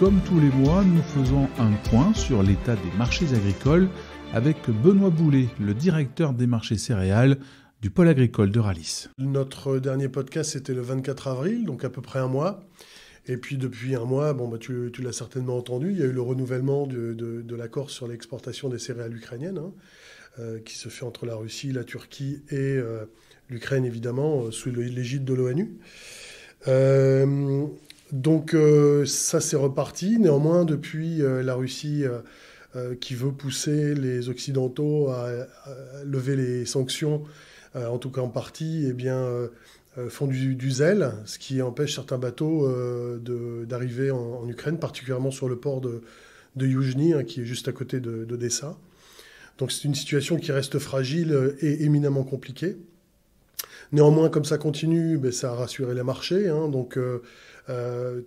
comme tous les mois, nous faisons un point sur l'état des marchés agricoles avec Benoît Boulet, le directeur des marchés céréales du pôle agricole de Rallis. Notre dernier podcast, c'était le 24 avril, donc à peu près un mois. Et puis depuis un mois, tu l'as certainement entendu, il y a eu le renouvellement de l'accord sur l'exportation des céréales ukrainiennes, qui se fait entre la Russie, la Turquie et l'Ukraine, évidemment, sous l'égide de l'ONU. Donc ça, c'est reparti. Néanmoins, depuis la Russie qui veut pousser les Occidentaux à lever les sanctions, en tout cas en partie, font du zèle, ce qui empêche certains bateaux d'arriver en Ukraine, particulièrement sur le port de Yuzhny, qui est juste à côté d'Odessa. Donc c'est une situation qui reste fragile et éminemment compliquée. Néanmoins, comme ça continue, ça a rassuré les marchés. Donc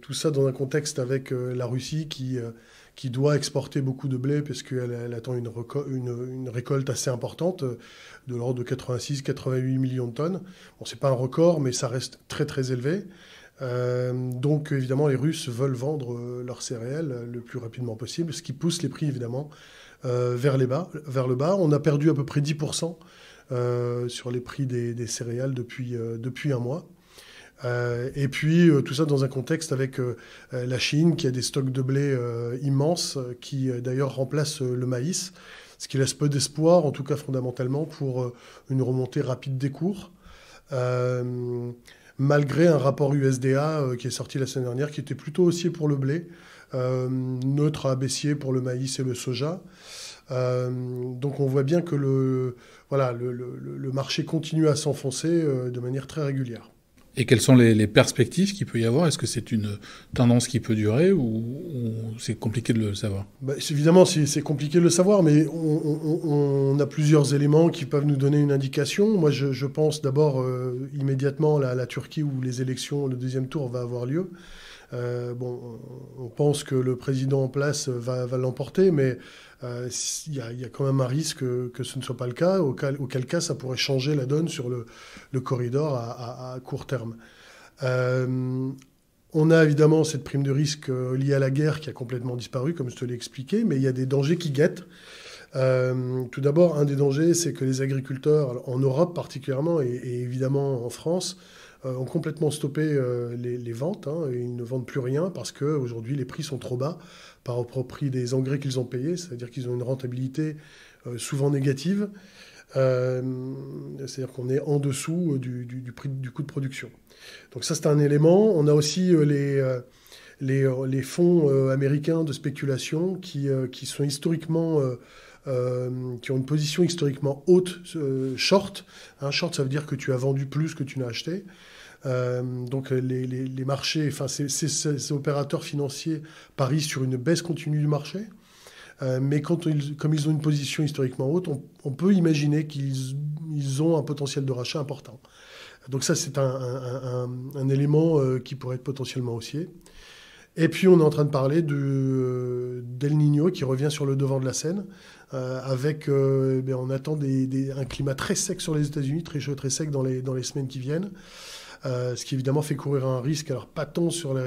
tout ça dans un contexte avec la Russie qui doit exporter beaucoup de blé parce qu'elle attend une récolte assez importante de l'ordre de 86-88 millions de tonnes. Bon, c'est pas un record, mais ça reste très très élevé. Donc évidemment, les Russes veulent vendre leurs céréales le plus rapidement possible, ce qui pousse les prix évidemment vers le bas. On a perdu à peu près 10% sur les prix des céréales depuis un mois. Et puis tout ça dans un contexte avec la Chine qui a des stocks de blé immenses, qui d'ailleurs remplacent le maïs, ce qui laisse peu d'espoir, en tout cas fondamentalement, pour une remontée rapide des cours. Malgré un rapport USDA qui est sorti la semaine dernière, qui était plutôt haussier pour le blé, neutre à baissier pour le maïs et le soja. Donc on voit bien que le marché continue à s'enfoncer de manière très régulière. Et quelles sont les perspectives qu'il peut y avoir ? Est-ce que c'est une tendance qui peut durer ou c'est compliqué de le savoir ? Évidemment, c'est compliqué de le savoir, mais on a plusieurs éléments qui peuvent nous donner une indication. Moi, je pense d'abord immédiatement à la Turquie où les élections, le deuxième tour va avoir lieu. On pense que le président en place va l'emporter, mais il y a quand même un risque que ce ne soit pas le cas, auquel cas ça pourrait changer la donne sur le corridor à court terme. On a évidemment cette prime de risque liée à la guerre qui a complètement disparu, comme je te l'ai expliqué, mais il y a des dangers qui guettent. Tout d'abord, un des dangers, c'est que les agriculteurs, en Europe particulièrement, et évidemment en France, ont complètement stoppé les ventes. Et ils ne vendent plus rien parce qu'aujourd'hui, les prix sont trop bas par rapport au prix des engrais qu'ils ont payés. C'est-à-dire qu'ils ont une rentabilité souvent négative. C'est-à-dire qu'on est en dessous du prix du coût de production. Donc ça, c'est un élément. On a aussi les fonds américains de spéculation qui sont historiquement... qui ont une position historiquement haute, short. Short, ça veut dire que tu as vendu plus que tu n'as acheté. Donc les marchés, ces opérateurs financiers parient sur une baisse continue du marché. Mais comme ils ont une position historiquement haute, on peut imaginer qu'ils ont un potentiel de rachat important. Donc ça, c'est un élément qui pourrait être potentiellement haussier. Et puis, on est en train de parler d'El Niño qui revient sur le devant de la scène, avec, on attend un climat très sec sur les États-Unis, très chaud, très sec dans les semaines qui viennent, ce qui évidemment fait courir un risque, alors pas tant sur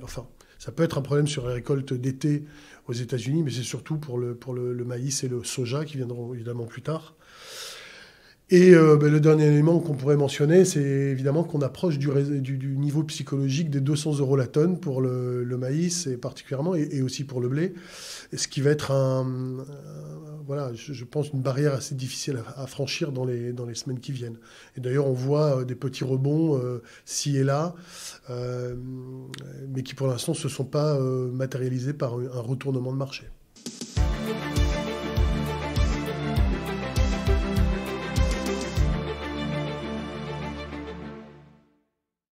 enfin, ça peut être un problème sur les récoltes d'été aux États-Unis, mais c'est surtout pour le maïs et le soja qui viendront évidemment plus tard. Et le dernier élément qu'on pourrait mentionner, c'est évidemment qu'on approche du niveau psychologique des 200 € la tonne pour le maïs, et particulièrement, et aussi pour le blé. Et ce qui va être je pense, une barrière assez difficile à franchir dans les semaines qui viennent. Et d'ailleurs, on voit des petits rebonds ci et là, mais qui pour l'instant ne se sont pas matérialisés par un retournement de marché.